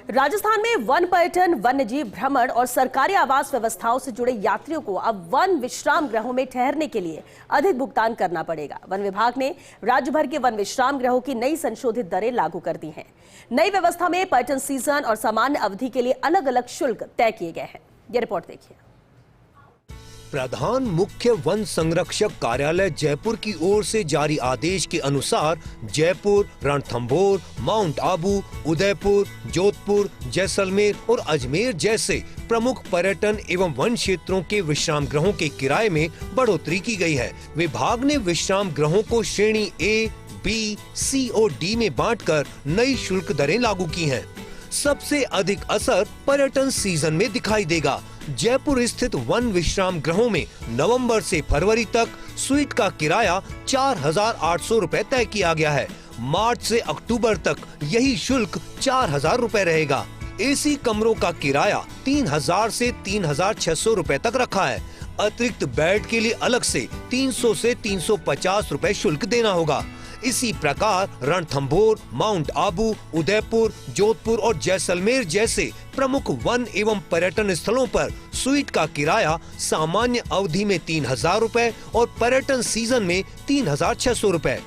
राजस्थान में वन पर्यटन, वन्यजीव भ्रमण और सरकारी आवास व्यवस्थाओं से जुड़े यात्रियों को अब वन विश्राम गृहों में ठहरने के लिए अधिक भुगतान करना पड़ेगा। वन विभाग ने राज्य भर के वन विश्राम गृहों की नई संशोधित दरें लागू कर दी हैं। नई व्यवस्था में पर्यटन सीजन और सामान्य अवधि के लिए अलग अलग शुल्क तय किए गए हैं। ये रिपोर्ट देखिए। प्रधान मुख्य वन संरक्षक कार्यालय जयपुर की ओर से जारी आदेश के अनुसार जयपुर, रणथंभौर, माउंट आबू, उदयपुर, जोधपुर, जैसलमेर और अजमेर जैसे प्रमुख पर्यटन एवं वन क्षेत्रों के विश्राम गृहों के किराए में बढ़ोतरी की गई है। विभाग ने विश्राम गृहों को श्रेणी ए, बी, सी और डी में बांटकर नई शुल्क दरें लागू की हैं। सबसे अधिक असर पर्यटन सीजन में दिखाई देगा। जयपुर स्थित वन विश्राम गृहों में नवंबर से फरवरी तक स्वीट का किराया 4,800 रुपए तय किया गया है। मार्च से अक्टूबर तक यही शुल्क 4,000 रुपए रहेगा। एसी कमरों का किराया 3,000 से 3,600 रुपए तक रखा है। अतिरिक्त बेड के लिए अलग से 300 से 350 रुपए शुल्क देना होगा। इसी प्रकार रणथंभौर, माउंट आबू, उदयपुर, जोधपुर और जैसलमेर जैसे प्रमुख वन एवं पर्यटन स्थलों पर स्वीट का किराया सामान्य अवधि में 3,000 रुपए और पर्यटन सीजन में 3,600 रुपए।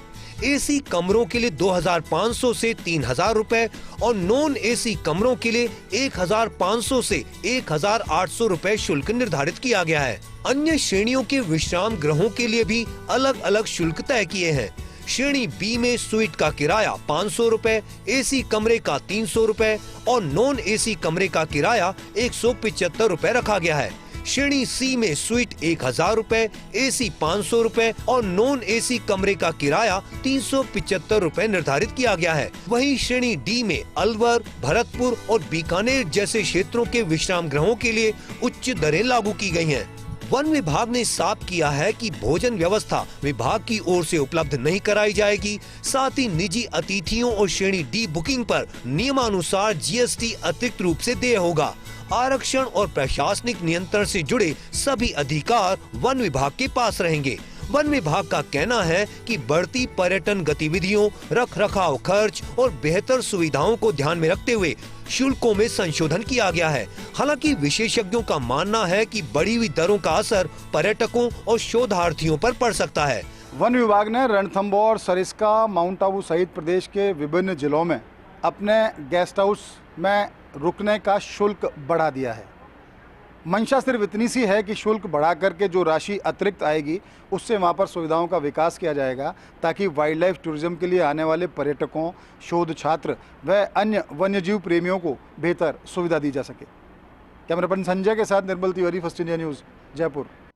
एसी कमरों के लिए 2,500 से 3,000 रुपए और नॉन एसी कमरों के लिए 1,500 से 1,800 रुपए शुल्क निर्धारित किया गया है। अन्य श्रेणियों के विश्राम गृहों के लिए भी अलग अलग शुल्क तय किए हैं। श्रेणी बी में स्वीट का किराया 500 रुपए, एसी कमरे का 300 रुपए और नॉन एसी कमरे का किराया 175 रुपए रखा गया है। श्रेणी सी में स्वीट 1,000 रुपए, एसी 500 रुपए और नॉन एसी कमरे का किराया 375 रुपए निर्धारित किया गया है। वहीं श्रेणी डी में अलवर, भरतपुर और बीकानेर जैसे क्षेत्रों के विश्राम गृहों के लिए उच्च दरें लागू की गई हैं। वन विभाग ने साफ किया है कि भोजन व्यवस्था विभाग की ओर से उपलब्ध नहीं कराई जाएगी। साथ ही निजी अतिथियों और श्रेणी डी बुकिंग पर नियमानुसार जीएसटी अतिरिक्त रूप से देय होगा। आरक्षण और प्रशासनिक नियंत्रण से जुड़े सभी अधिकार वन विभाग के पास रहेंगे। वन विभाग का कहना है कि बढ़ती पर्यटन गतिविधियों, रखरखाव खर्च और बेहतर सुविधाओं को ध्यान में रखते हुए शुल्कों में संशोधन किया गया है। हालांकि विशेषज्ञों का मानना है कि बढ़ी हुई दरों का असर पर्यटकों और शोधार्थियों पर पड़ सकता है। वन विभाग ने रणथंभौर, सरिस्का, माउंट आबू सहित प्रदेश के विभिन्न जिलों में अपने गेस्ट हाउस में रुकने का शुल्क बढ़ा दिया है। मंशा सिर्फ इतनी सी है कि शुल्क बढ़ा करके जो राशि अतिरिक्त आएगी उससे वहाँ पर सुविधाओं का विकास किया जाएगा ताकि वाइल्ड लाइफ टूरिज्म के लिए आने वाले पर्यटकों, शोध छात्र व अन्य वन्यजीव प्रेमियों को बेहतर सुविधा दी जा सके। कैमरा पर्सन संजय के साथ Nirmal Tiwari, First India News, Jaipur.